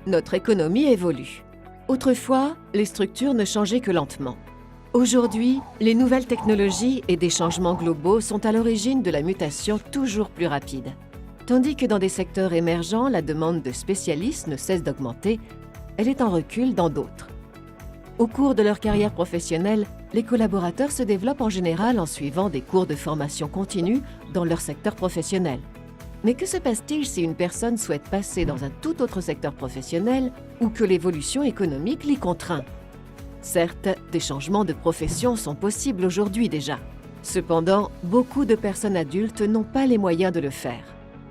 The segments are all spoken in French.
notre économie évolue. Autrefois, les structures ne changeaient que lentement. Aujourd'hui, les nouvelles technologies et des changements globaux sont à l'origine de la mutation toujours plus rapide. Tandis que dans des secteurs émergents, la demande de spécialistes ne cesse d'augmenter, elle est en recul dans d'autres. Au cours de leur carrière professionnelle, les collaborateurs se développent en général en suivant des cours de formation continue dans leur secteur professionnel. Mais que se passe-t-il si une personne souhaite passer dans un tout autre secteur professionnel ou que l'évolution économique l'y contraint? Certes, des changements de profession sont possibles aujourd'hui déjà. Cependant, beaucoup de personnes adultes n'ont pas les moyens de le faire.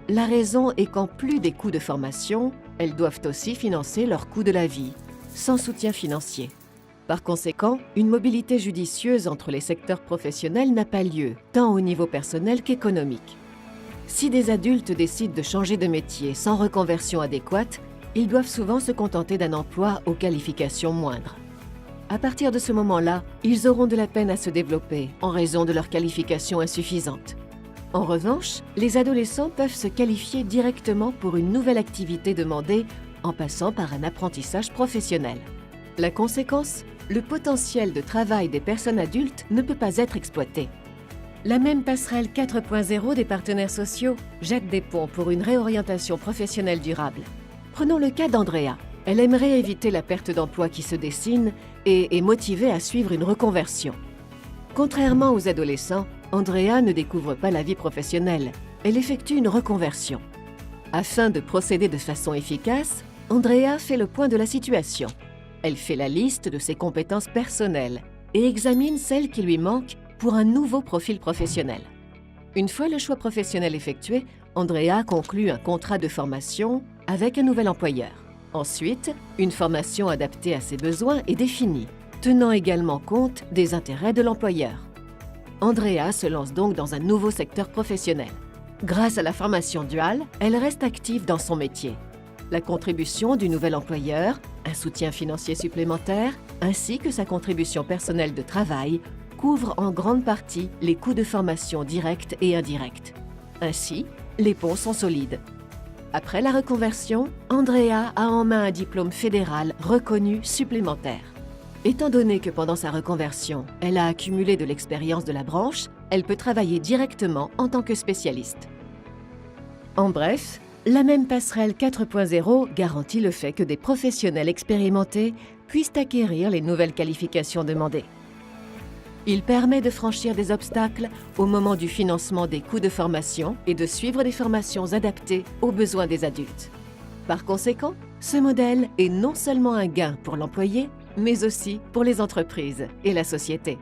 La raison est qu'en plus des coûts de formation, elles doivent aussi financer leurs coûts de la vie, sans soutien financier. Par conséquent, une mobilité judicieuse entre les secteurs professionnels n'a pas lieu, tant au niveau personnel qu'économique. Si des adultes décident de changer de métier sans reconversion adéquate, ils doivent souvent se contenter d'un emploi aux qualifications moindres. À partir de ce moment-là, ils auront de la peine à se développer en raison de leurs qualifications insuffisantes. En revanche, les adolescents peuvent se qualifier directement pour une nouvelle activité demandée en passant par un apprentissage professionnel. La conséquence, le potentiel de travail des personnes adultes ne peut pas être exploité. La même passerelle 4.0 des partenaires sociaux jette des ponts pour une réorientation professionnelle durable. Prenons le cas d'Andrea. Elle aimerait éviter la perte d'emploi qui se dessine et est motivée à suivre une reconversion. Contrairement aux adolescents, Andrea ne découvre pas la vie professionnelle, elle effectue une reconversion. Afin de procéder de façon efficace, Andrea fait le point de la situation. Elle fait la liste de ses compétences personnelles et examine celles qui lui manquent pour un nouveau profil professionnel. Une fois le choix professionnel effectué, Andrea conclut un contrat de formation avec un nouvel employeur. Ensuite, une formation adaptée à ses besoins est définie, tenant également compte des intérêts de l'employeur. Andrea se lance donc dans un nouveau secteur professionnel. Grâce à la formation duale, elle reste active dans son métier. La contribution du nouvel employeur, un soutien financier supplémentaire, ainsi que sa contribution personnelle de travail couvrent en grande partie les coûts de formation directs et indirects. Ainsi, les ponts sont solides. Après la reconversion, Andrea a en main un diplôme fédéral reconnu supplémentaire. Étant donné que pendant sa reconversion, elle a accumulé de l'expérience de la branche, elle peut travailler directement en tant que spécialiste. En bref, la même passerelle 4.0 garantit le fait que des professionnels expérimentés puissent acquérir les nouvelles qualifications demandées. Il permet de franchir des obstacles au moment du financement des coûts de formation et de suivre des formations adaptées aux besoins des adultes. Par conséquent, ce modèle est non seulement un gain pour l'employé, mais aussi pour les entreprises et la société.